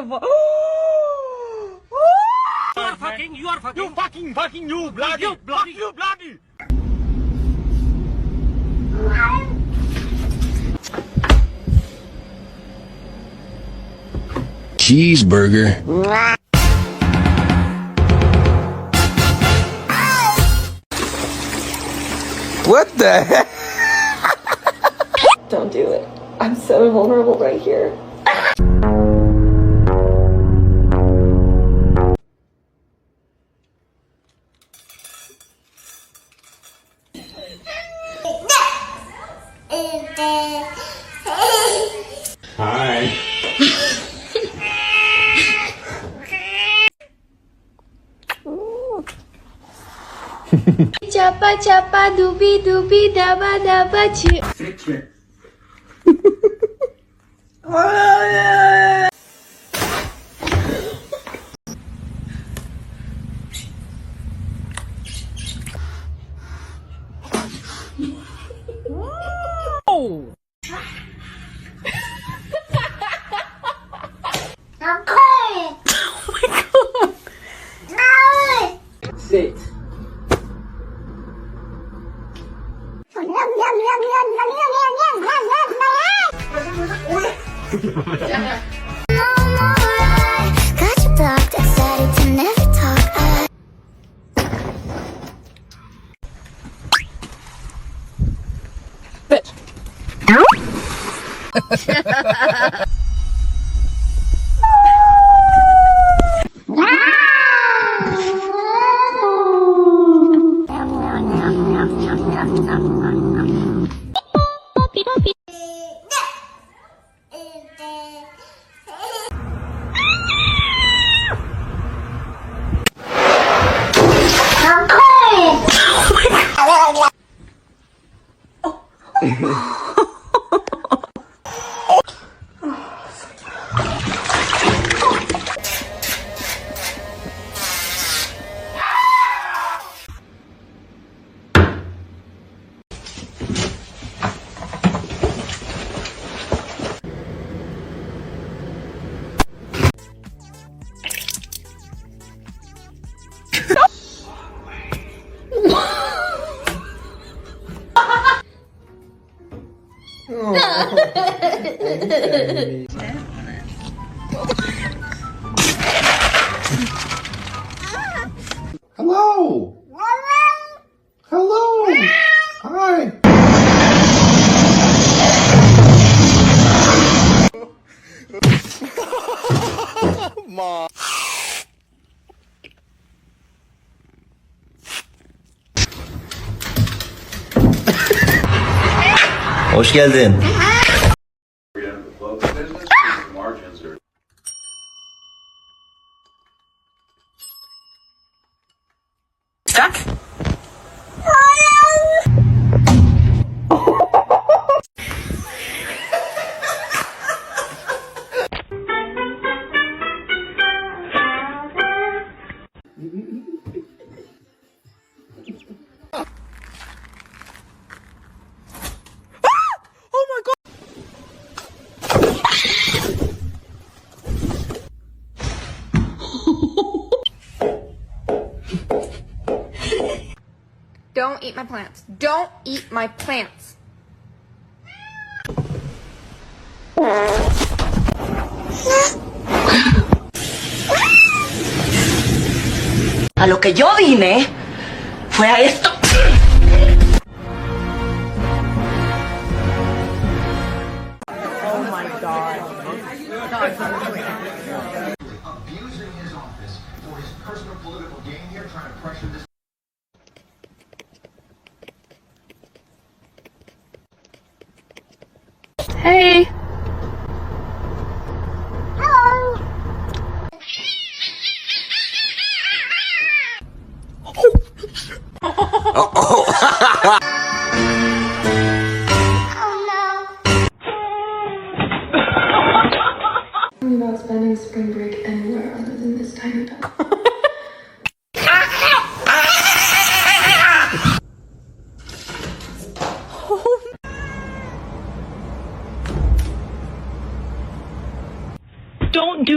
You are fucking, you bloody. Cheeseburger. What the heck? Don't do it. I'm so vulnerable right here. Hi. Chapa chapa dubi dubi daba daba chi. Sit. Got you blocked, excited to never talk. Bitch. Hello. Hello. Hi. Hoş geldin. Stuck? Don't eat my plants. Don't eat my plants. A lo que yo vine fue a esto. Oh my god. Abusing his office for his personal political gain here, trying to pressure this. Hey. I'm not spending spring break anywhere other than this tiny pet.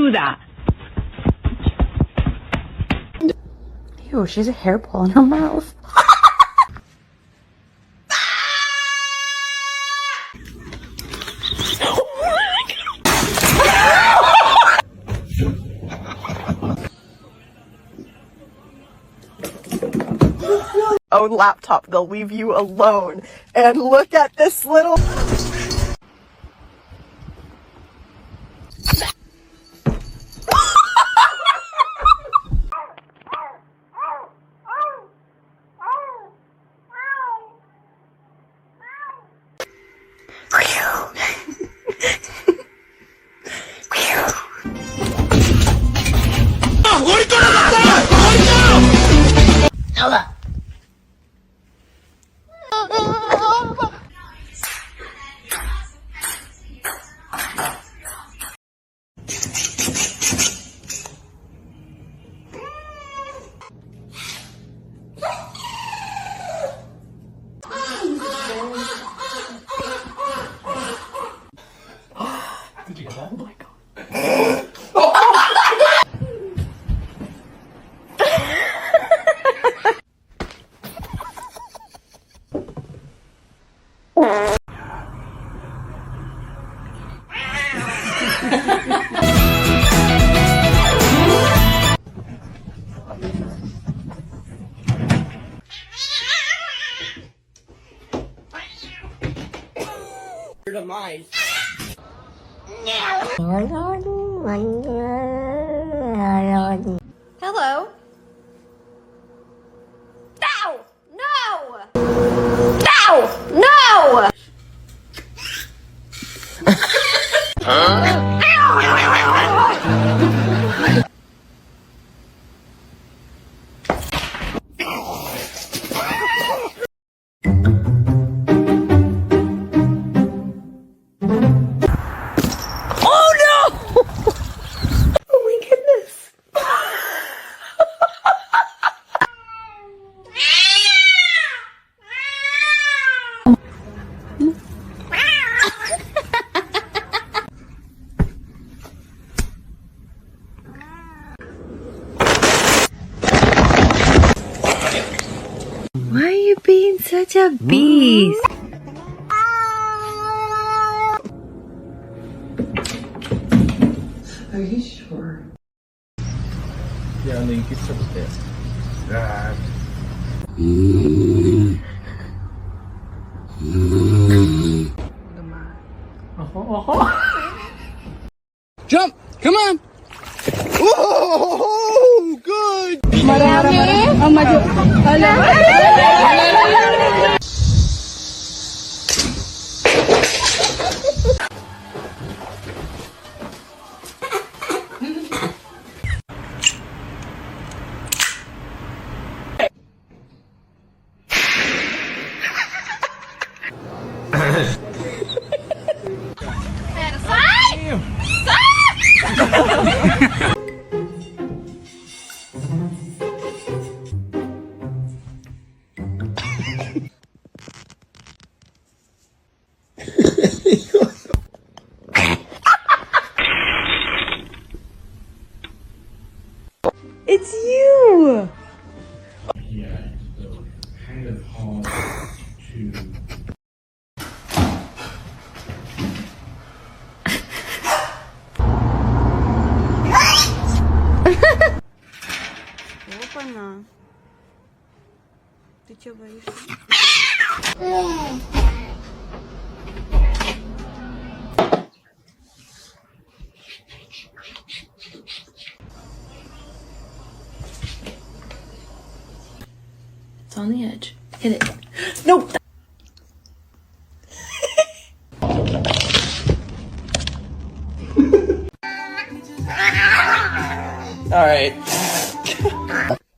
do that? Ew, she has a hair ball in her mouth. Own laptop, they'll leave you alone. And look at this little... Hello? Ow! No! Ow! No! Why are you being such a beast? Are you sure? Yeah, and then you can start with this. Jump! Come on! Oh, good! It's you! Yeah, so kind of hard to... Опа-на. Ты чё боишься? It's on the edge. Hit it. No! Alright.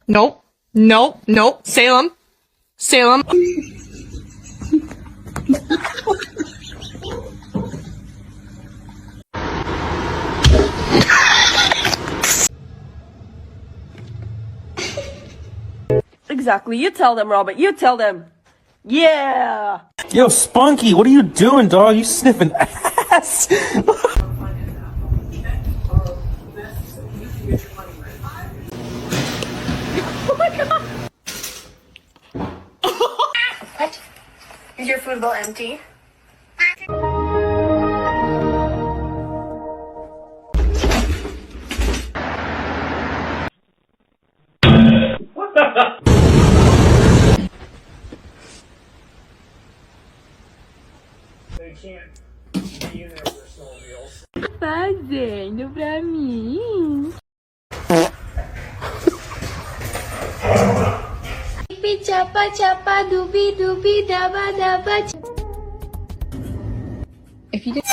Nope. Nope. Nope. Salem. Salem. Exactly. You tell them, Robert. You tell them. Yeah! Yo, Spunky, what are you doing, dog? You sniffing ass? Is your food bowl empty? They can't be in there with their snowmobiles. Fazendo pra mim. Chapa chapa dubi dubi daba daba. If you did.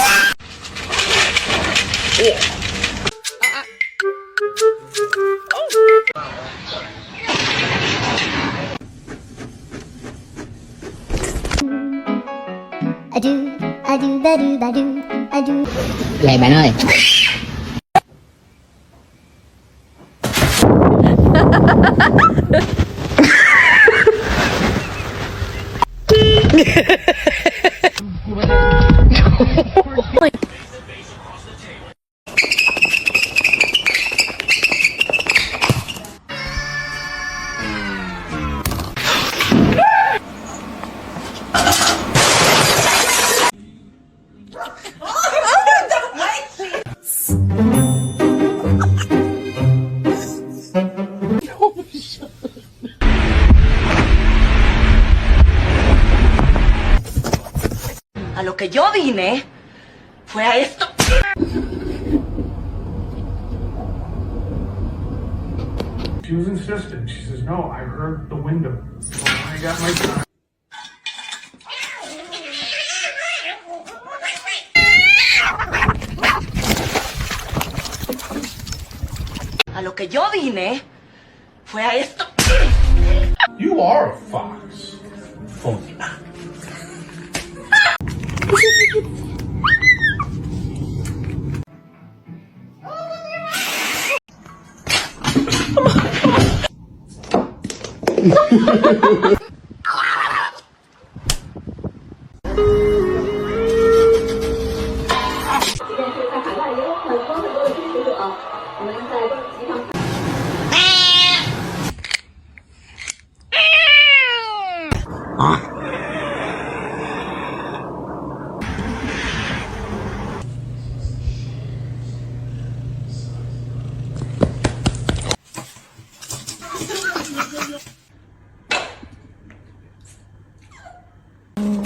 I do, ba do, ba do, I do. Này bạn ơi. A lo que yo vine fue a esto. She was insistent. She says, no, I heard the window. Well, I got my time. A lo que yo vine fue a esto. You are a fox. Funky.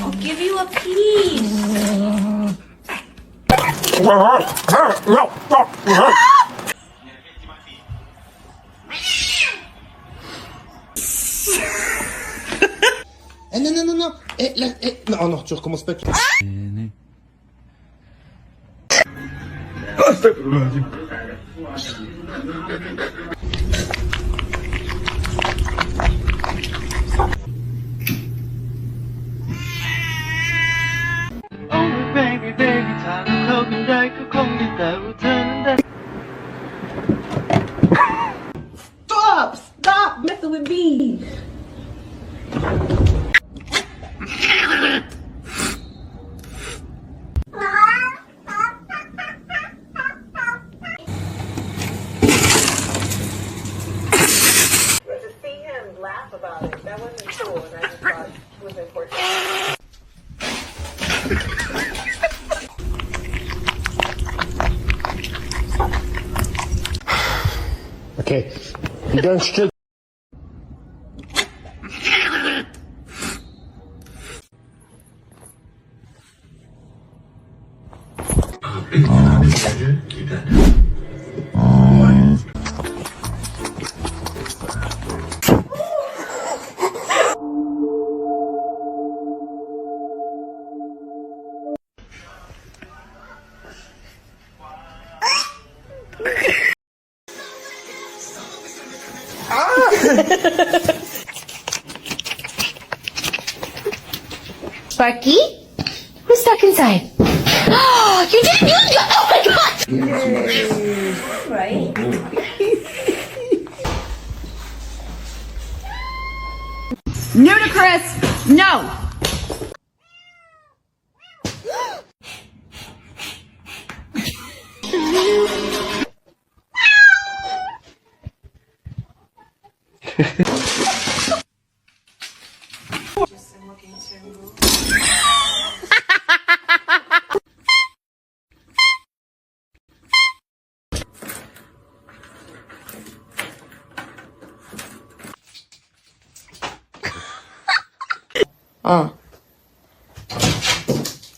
I'll give you a piece. Non. Non, tu recommences pas. Stop messing with me. To see him laugh about it, that wasn't cool, and I just thought it was important. Okay. You don't shoot. Sparky? Who's stuck inside? Oh, you didn't use your. Oh my god! Right? Nudicrous! No!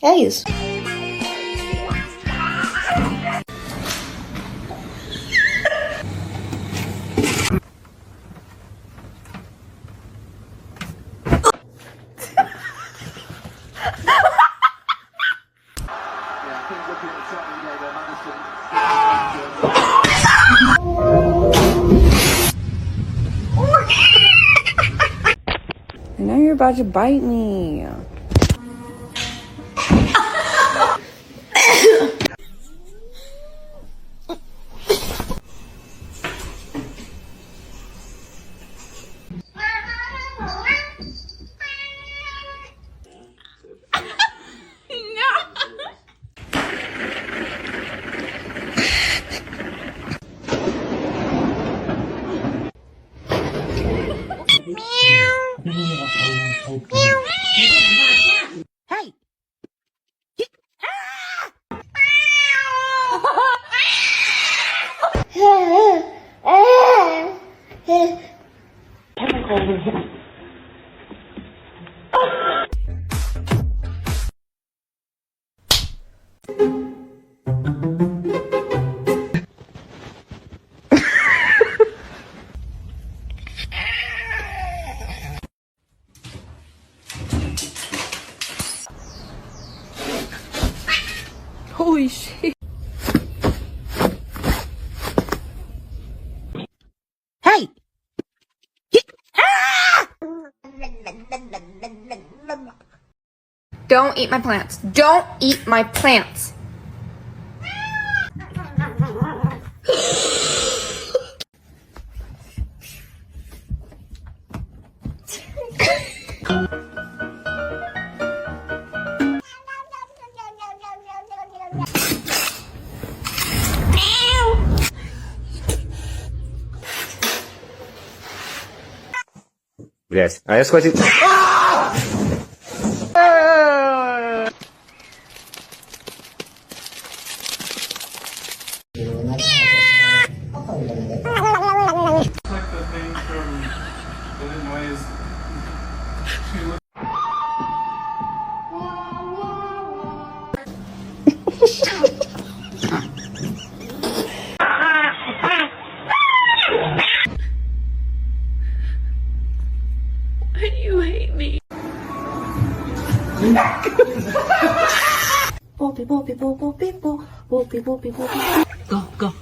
É isso. I know you're about to bite me. Holy shit. Hey! Don't eat my plants. Don't eat my plants. Блять, а я схватил... Like the thing from Illinois. You hate me. Boopy, boopy, boop, boopy, boop, boopy, boopy, boopy. Go, go.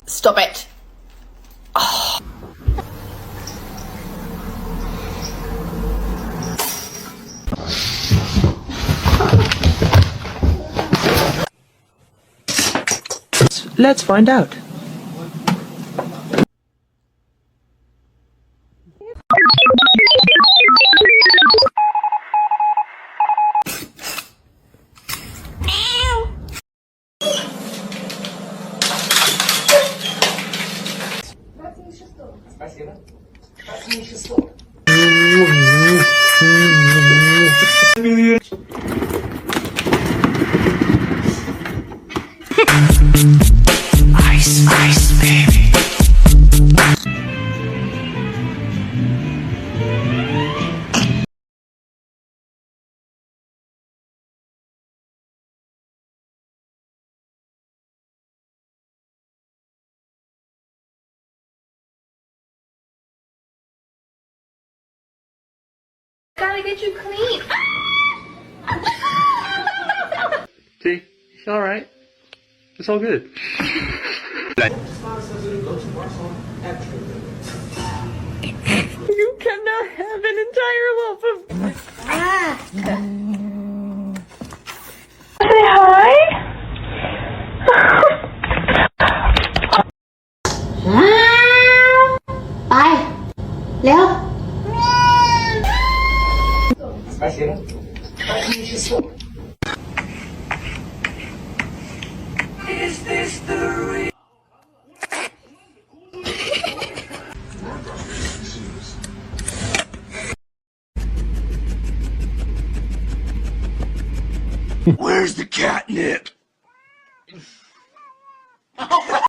Stop it. Let's find out. Ice, ice, baby. Gotta get you clean. See? It's alright. It's all good. You cannot have an entire loaf of... Say hi? Bye. Leo. Is this the real? Where's the catnip?